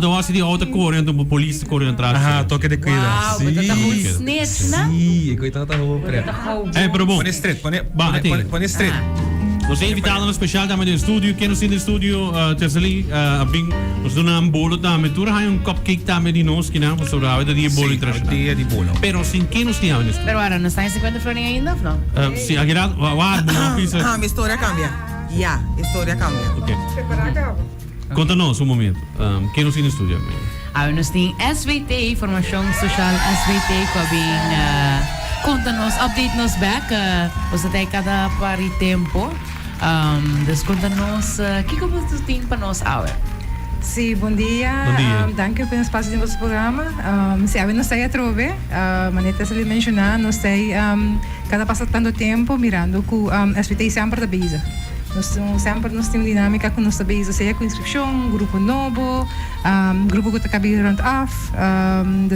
dan was die auto correndo, de polícia correndo atrás. Ah, toque de cuida. Wow, Sim. dat is goed snitch, na? Sim, ik weet dat dat gewoon pre. Pero bom. Põe street, põe street. Nós é invitado no especial também no estúdio, que nós no estúdio, Tersali, nós damos bolo também, tu há cupcake também de nós, que não, nós damos de bolo internacional. Dia de bolo. Pero sin que nós tínhamos nisso. Pero ahora, ¿no está en 50 florines ainda, no? Sim, aqui lá, uma pizza. Minha história cambia. Ja, história cambia. Ok. Conta-nos um momento, que nós no estúdio. Ah, nós temos SVT, Informação Social SVT, que conta-nos, update-nos back, você tem cada pari tempo. Conta-nos, o que você tem para nós agora? Sim, bom dia. Bom dia. Dank u pelo espaço de vosso programa. Se a nós sei a trove, maneta se lhe mencionar, nós sei cada passa tanto tempo mirando com SVT sempre da base. Nós sempre nós temos dinâmica com nossa base, seja com inscrição, grupo novo, grupo que está cabendo af,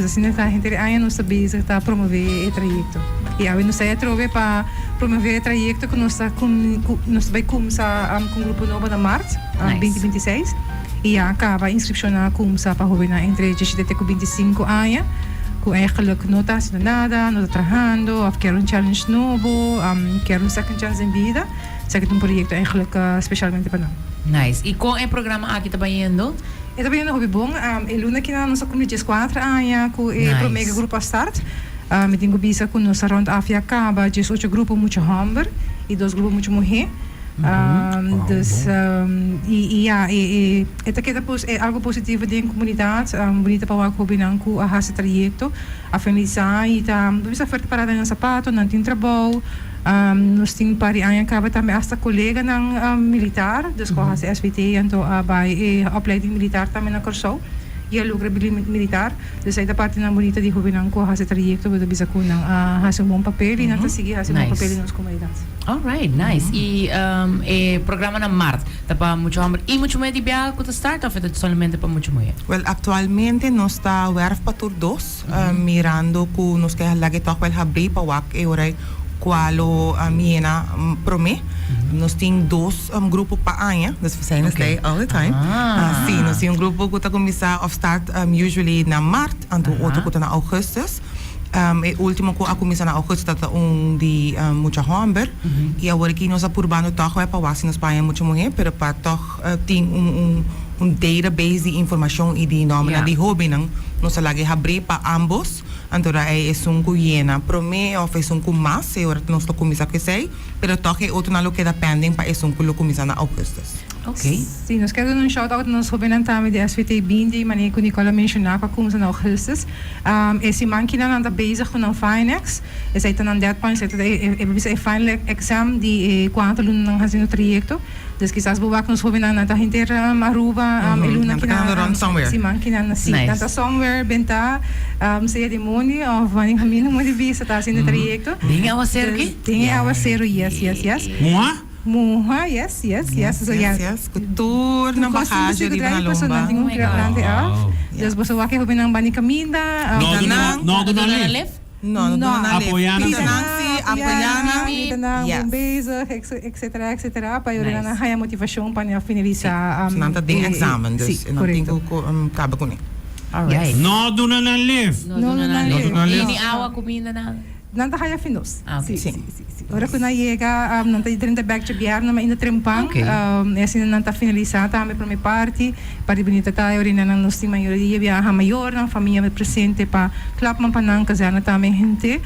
assim a gente aí nossa base está promover o trajeto. E aí nós sei a trove para promover o trajeto que nós vai começar com o grupo novo na março, 2026. E acaba a inscrição na começar para jovens entre 17 e 25 anos. Com eigenlijk não está fazendo nada, não está trabalhando, ou quer challenge novo, quer second chance em vida. Zeg het een project eigenlijk specialmente para nós. Nice. E com o programa aqui está indo? Está indo hobby bom. Luna que nós comunidades 4 anos com o primeiro grupo a start. Me tenho bisa com nós around África acaba, just 8 grupos muito homem e 2 grupos muito mulher. Dus é algo positivo dentro da comunidade, bonita para o combinando com a esse trajeto, a finalizar e tá, bisa oferta parada no sapato, não tem trabalho, nós temos pari anos acaba também esta colega na militar, dus com a SVT então vai opleiding militar também na Corsou. E a lugar militar, dus aí da parte na bonita de combinando com esse trajeto, para bisa com esse bom papel e não tá seguir esse bom papel nas comunidades. Alright, nice. E o programa na Marte, tá para muito homem e muito mulher de biar com start ou é somente para muito mulher? Well, atualmente nós está werf para todos, mirando com nós quer lagi toch wel abrir para wak e orai qualo a minha prome. Nós temos 2 grupos para ano, dus we zijn er all the time. Sim, nós temos grupo que está começar of start usually na maart, en dan outro que está na augustus. O último que a começar na augustus está de muita homem. E agora que nós apurando toch é para wasi nos paia muito mulher, pero para toch tem database de informação e de nome de hobby não, nós lagi abrir para ambos. Então é cuiena, prome ou é com mais, e agora nós começar que sei, pero toch é outro nalo que dá pending para que começar na augustus. Ok. Sim, nós queremos um shout out nos jovens também de SVT Bindi, maneira que o Nicola mencionou para começar na augustus. Esse man que não anda bezig com o Finex, esse aí está na deadpoint, é final exam de quanto aluno não fazendo o trajeto. Dus quizás buwak nos jovens na ta hinter Aruba, eluna que na somewhere. Si man que na si, nata somewhere benta seja demônio ou vani caminho muito bisa tá sendo trajeto. Tem awa zero aqui? Tem awa zero, yes. Moa, yes. So yes. Cultura na bagagem de na lomba. Tem grande af. Dus você vai que jovem na bani caminda. Não do live. No, apoiando. Apoiando, bezig, etc. Para jullie dan ga je motivatie para finalizar. Não está tem examen, dus não tem que acaba com ele. Alright. Não do na live. E ni awa comida nada. Nanta ga je finos. Sim. Ora que na chega, nanta de back biar na ainda trempang. Assim nanta finalizar também para minha parte, para bonita tá ora na nossa maioria viaja maior, na família presente para clap man panang casana também gente.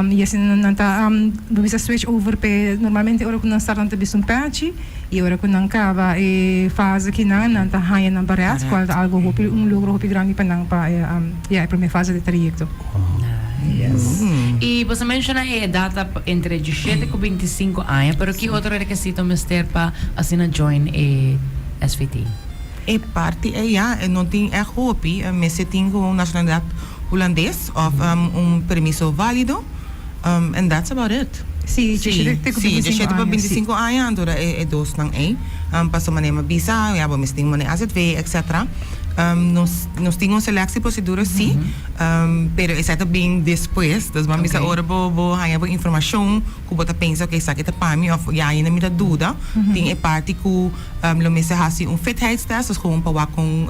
E assim nanta bisa switch over pe normalmente ora que nós start nanta bisum patch e ora que não acaba e fase que não nanta haya na barras, qual algo logro hopi grande panang para a primeira fase do trajeto. Yes. E você menciona a data entre 17 e 25 anos, pero que outro requisito mister para assim join a SVT? E parte não tem hobby, mas se tem nacionalidade holandês ou permiso válido, and that's about it. Sim, 17 para 25 anos, então é 2 nang passou maneira visa, vamos ter maneira AZV, etc. Nós tínhamos selectieprocedura, sim, pero é também depois, das vamos a hora bo hanya bo informação que bota pensa que isso aqui tá para mim, ou já ainda me dá dúvida, tem parte que lo me se hasi fitheidstest, dus gewoon para com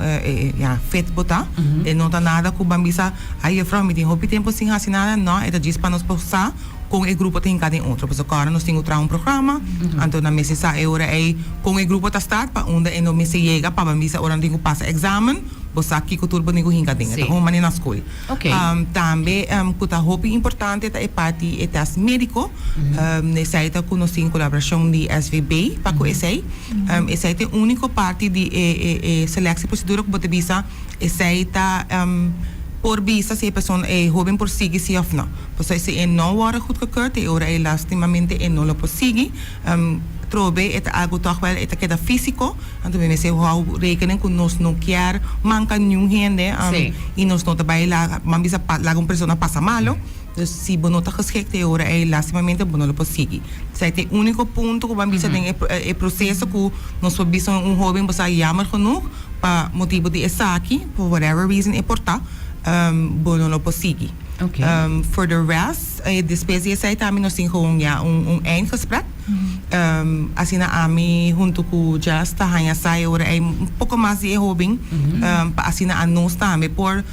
fit bota, e não tá nada que bambisa aí from me tem hopi tempo sem hasi nada, não, é da diz para nós passar com o grupo tem cada outro, pois agora nós temos um programa, então na mesa sa hora é com o grupo tá start para onde é no mesa chega para bambisa hora tem que passar exame, você aqui que turbo nego hinga ding, então como na escola. Também que tá hopi importante é parte é teste médico, nessa aí tá com nós tem colaboração de SVB para com essa aí é a única parte de seleção procedura que você bisa, essa aí tá por visa se a pessoa é jovem por seguir se ou não. Porque se não hora goedgekeurd, e ora é lastimamente não lo prossegue. Trobe é algo toch wel, é que é físico. Então me se hou rekening com nós não quer manca nenhum gente, e nós não trabalha lá, mas bisa lá uma pessoa passa malo. Dus se você não está geschikt, é ora é lastimamente não lo prossegue. Esse é o único ponto que vamos tem é processo que nós vamos jovem você jammer genoeg, para motivo de essa aqui, por whatever reason é portar. Bono lo prossegue. For the rest, despesa essa também nós temos eindgesprek. Assim na ami junto com Just tá hanya sai ora é pouco mais de hobby, assim na nós também por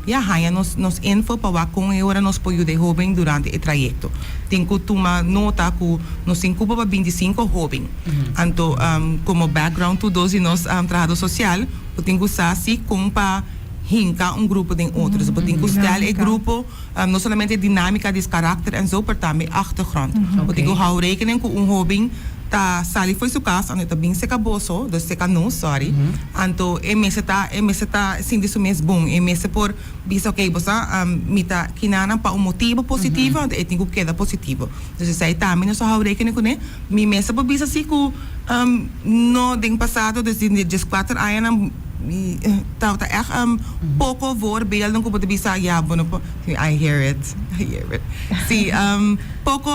hanya nos info para com ora nos apoio de hobby durante o trajeto. Tem que tomar nota que nós temos para 25 hobby. Então, como background tudo e nós trabalho social, eu tenho que usar assim como para hinka grupo de outros. Porque tem que stellen é grupo, não somente dinâmica de caráter en zo, maar também achtergrond. Porque eu hou rekening com hobby tá sali foi seu caso, ando também se acabou só, dus se não, sorry. Então, mesa tá sim disso mesmo bom, mesa por bisa ok, você mita kinana para motivo positivo, e tenho que queda positivo. Dus sai também nós hou rekening com né, mi mesa por bisa se que no den passado, dus in de 4 anos tá echt pouco voorbeelden que pode bisa I hear it. Sim, pouco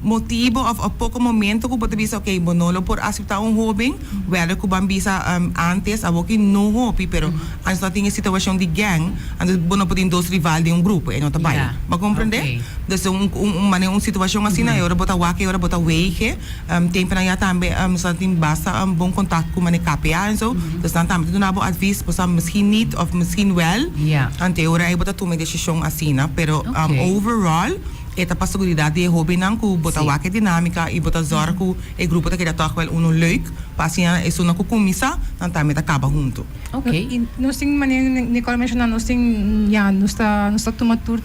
motivo of pouco momento que pode bisa okay, bonolo por aceitar hobby, whether que bambisa antes a que não hobby, pero antes não tinha situação de gang, antes bono podem dois rival de grupo, e não tá bem. Mas compreender? Dus situação assim na hora bota wake, hora bota wake, tem para já também só tem basta bom contato com a KPA e so, dus dan também doen abo advies, pois misschien niet of misschien wel. Ante hora aí bota tomar decisão assim, pero overall eta para seguridade de hobby não que bota wake dinâmica e bota zorg que o grupo tá querer toch wel leuk, para assim isso não começa, dan também acaba junto. Okay. Nós tem maneira Nicole mencionou, nós tem nós tá tomar tour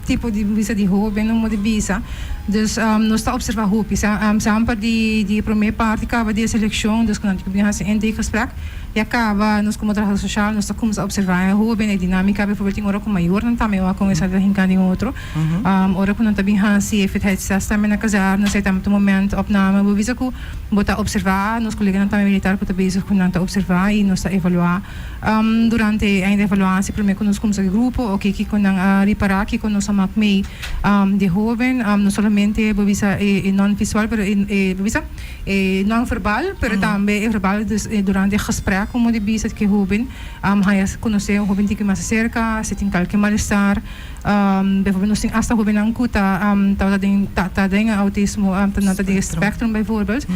tipo de visa de hobby, não de visa. Dus nós está observar hobby. Sempre de primeira parte acaba de seleção, dus quando a gente tem um gesprek, e acaba nós como trabalho social, nós estamos a observar a hobby, a dinâmica, por exemplo, hora com maior, não também com essa hinca de outro. Hora quando também se fitheidstest também na casar, nós temos um momento opname, o visa que bota observar, nós colegas também militar que também bezig com nós observar e nós está evaluar. Durante a evaluação, primeiro que nós como o grupo, ok, que quando reparar que quando nós estamos meio de hobby, não solamente bovisa non visual, pero bovisa non verbal, pero também verbal durante o gesprek como de bisa que jovem hayas conhecer um jovem que mais cerca, se tem qualquer mal-estar, bijvoorbeeld nós tem hasta jovem não kuta tá tem autismo, tá de spectrum bijvoorbeeld,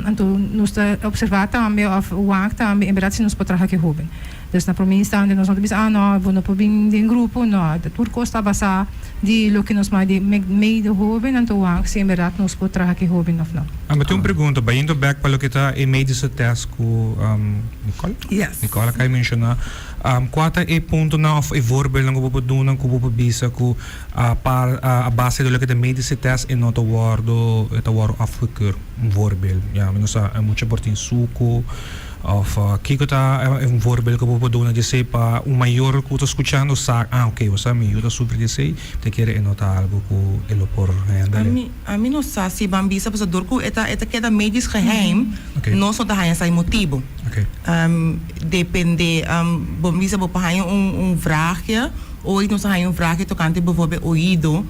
então nós observar também of waak também em verdade nós potrá que jovem. Dus na prominência estando nós não temos não vou não poder de grupo não de tudo costa basa de lo que nós mais de meio jovem então waak se em verdade nós potrá que jovem não. Mas tem uma pergunta, indo back para o que está em meio desse teste com Nicole? Yes. Nicole kan je mencionar qual é o ponto na of e voorbeeld na kubo doen na kubo bisa ku a base do que de meio desse teste e não te word afgekeurd voorbeeld. Ja, mas moet je portin suco of kiko ta un voorbeeld que puedo dar de sei para um maior que está escuchando sabe ok você me ajuda super de sei te quer anotar algo que ele por a mim não sabe se bambisa para dor que eta queda meio geheim não só da hanya sai motivo depende bambisa para hanya vraagje ooit nos ga je een vraag tocante bijvoorbeeld oído,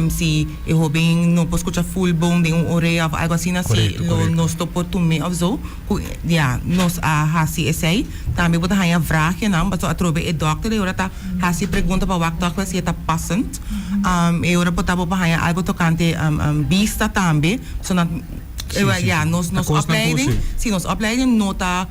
si je hobing no pues escucha full bone de un oreja of algo así, si Correcto. nos topo tu me of zo, ja, nos hasi esay, também bota hanya vraag je naam, but so atrobe e doctor, e ora ta hasi pergunta pa wak doctor si eta passant, e ora bota pa hanya algo tocante vista também, so na ja, nos opleiding, sim, nos opleiding nota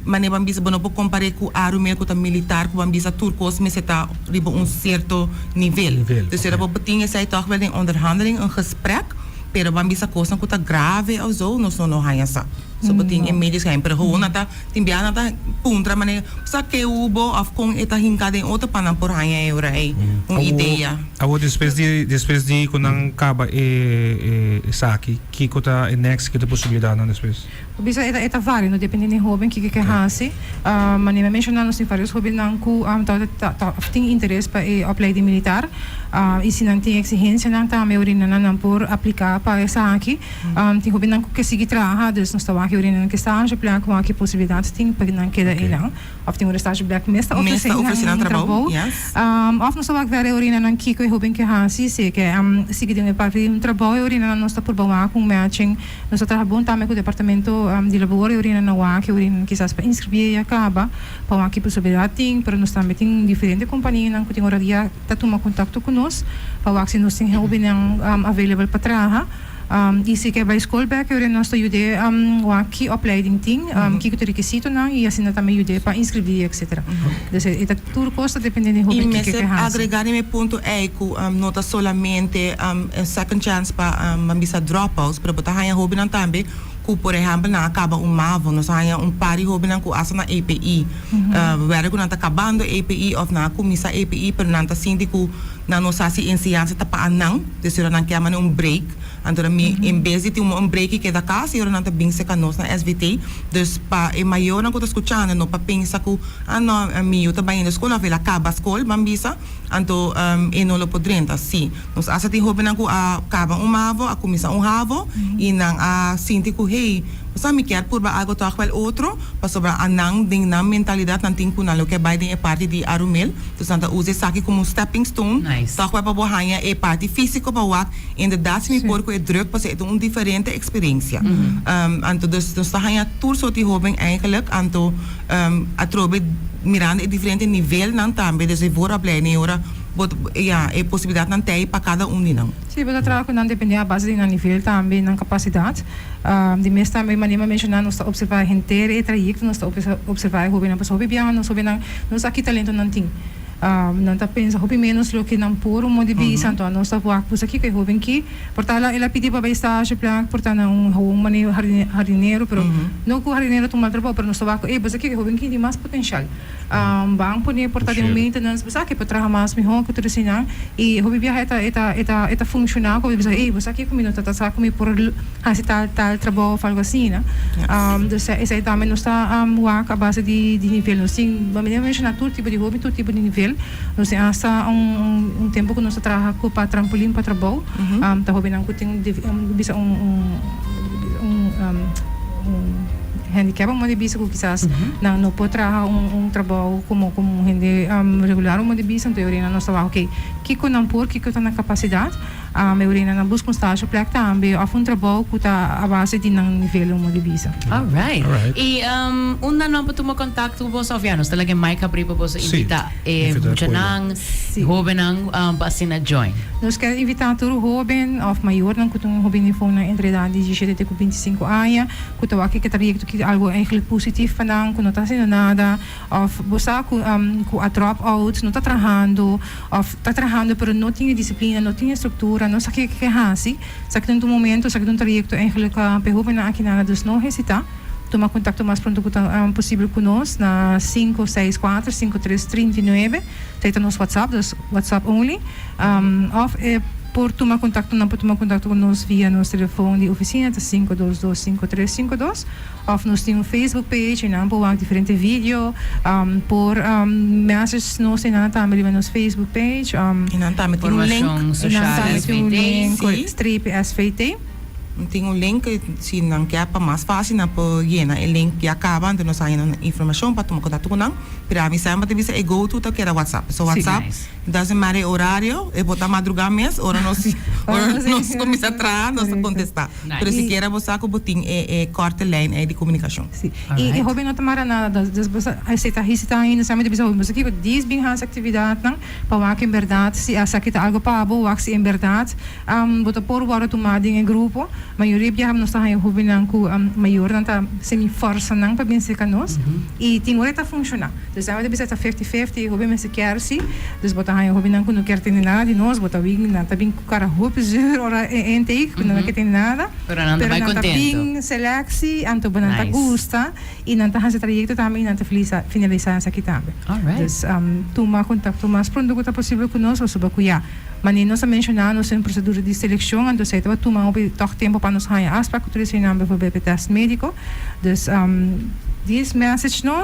mane bambisa bono po compare ku arumel ku ta militar ku bambisa turcos me seta ribo un certo nivel. Dus er op dingen zij toch wel in onderhandeling een gesprek, pero bambisa kosan ku ta grave of zo, nos no haya sa. So beting in medisch geheim, pero gewoon nata timbia nata puntra mane sa ke ubo of kung eta hinka den auto panan por haya eura un ideia. Awo después de kunang kaba saki, kiko ta next kita posibilidad na después. Bisa eta vari, no depende ni hobby que hasi. Mas nem mencionar nos vários hobby não ku tem interesse para opleiding militar. E se não tem exigência não tá me urina não por aplicar para essa aqui. Tem hobby não que seguir trabalhar, dus nos tá aqui urina que estágio plan com aqui possibilidades tem para não queda ilang. Of tem um estágio black mesta oferecendo trabalho. Of nos tá aqui urina não que hobby que hasi se que seguir de para um trabalho urina não está por baixo com matching. Nos tá trabalhando também com o departamento de laboratório urina na UAC, urina quizás para inscrever e acaba, para aqui possibilidade tem, para nós também tem diferentes companhias que tem horário para tomar contato conosco, para o que nós tem opinião available para trabalhar. E se quer vai escola back, urina nós ajude o aqui opleiding tem, que o requisito não e assim também ajude para inscrever etc. Então é tudo custa dependendo do hobby que quer fazer. Agregar em ponto é que nota solamente second chance para bisa dropouts, para botar hanya hobby não também. Ku por exemplo na acaba MAVO, nós hanya pari hobby na ku asa na API. Where ku nanta acabando API of na ku misa API pero nanta sindi ku na nosasi ensiança ta paanang, desira nang kaya man break. Antara mi embezi ti break que da casa e ora nanta bing se kanos na SVT. Dus pa e maior na ku ta escuchando no pa pensa ku ano mi uta ba in escola vela acaba escola bambisa anto e no lo podrenta si. Nos asa ti hobby na ku acaba MAVO, a kumisa havo e nang sinti ku hey, basta me quer por algo toch wel outro, para sobra anang ding na mentalidade nan ting kuna lo que vai ding e parte de arumel, dus nanta use saki como stepping stone, toch wel para bohanya e parte físico para wak, inderdaad se me por é druk, pas é een diferente experiência. Anto dus tá hanya tour so ti hobby eigenlijk, anto atrobe mirando e diferente nível nan tambe, dus e voor opleiding ora ja, é possibilidade não tem para cada não. Sim, mas o trabalho não depende da base do nível também na capacidade. De mês também manima mencionar nós observar gente e trajecto nós observar o na pessoa bem nós aqui talento não tem. Não tá pensa hobby menos lo que não por um de visa então nós tá voar por aqui que hobby que portala ela pedi para estágio plan portana mani hardinero pero não com hardinero tomar trabalho pero nós tá e mas aqui que hobby que tem mais potencial bang pone portar de maintenance mas aqui para trabalhar mais melhor que tudo assim e hobby viaja eta funcionar como bisa mas aqui como minuto tá saco me por assim tal trabalho algo assim né dus essa também nós tá voar a base de nível nós sim vamos mencionar todo tipo de hobby todo tipo de nível. Nós temos tempo que nós trabalhamos para trampolim para trabalho. Tá roubando que tem bisa handicap, mas bisa que quizás não pode trabalhar trabalho como gente regular, mas bisa então eu nós trabalhamos ok, que não por que tá na capacidade, eu não busco estágio para também a trabalho que tá a base de nível mas bisa. Alright. E una não para tomar contato com Sofianos, talaga may kapri pa po sa invita mucha nang hoben nang basina join. Nós queremos invitar todo jovem of maior nang kutong jovem ni phone na entre idade de 17 a 25 anos, kuto aqui que trajecto que algo eigenlijk positivo panang kuno tá sendo nada of bosa ku a drop out não tá trabalhando of tá trabalhando pero não tinha disciplina, não tinha estrutura, não sabe que hasi, sabe que no momento, sabe que no trajecto eigenlijk jovem na aqui nada dos não hesitar. Tomar contato mais pronto que possível conosco na 564-5339. Tem nosso WhatsApp, dus WhatsApp only. Of por tomar contato, não pode tomar contato conosco via nosso telefone de oficina, 522-5352. Of nós temos um Facebook page, não pode diferente vídeo. Por mensagens nós temos também no nosso Facebook page. E não também tem um link. Social SVT. Streep SVT. Tem um link, se não quer para mais fácil, não pode llenar o link que acaba, então nós temos informação para tomar contato com nós. Para mim, sempre tem que go to que era WhatsApp. So WhatsApp, doesn't matter horário, é botar madrugada mesmo, ora nós começa a trabalhar, nós contestar. Mas se quer você que botin é corta lane de comunicação. Sim. E hobby não tomar nada, aceita risita ainda, sempre tem que aqui diz bem as atividades, não, para que em verdade se essa que algo para boa, se em verdade, botar por agora tomar em grupo. Maioria já nós está em hobby não com maior não está semi força não para vencer com nós e tem hora tá funcionar. Então sempre tem que 50-50 hobby mas se quer se, dus botar em hobby não não quer ter nada de nós botar bem não tá bem com cara hobby ora entei que não quer ter nada. Pero não vai contento. Bem selexi, anto não tá gusta e não tá esse trajeto também não tá finalizar essa kitaba. Dus toma contato mais pronto que possível com nós sobre cuidar. Mas nós mencionamos nossa procedura de seleção, então se vai tomar toch tempo para nos ganhar aspecto tradicional para o teste médico. Dus this message nós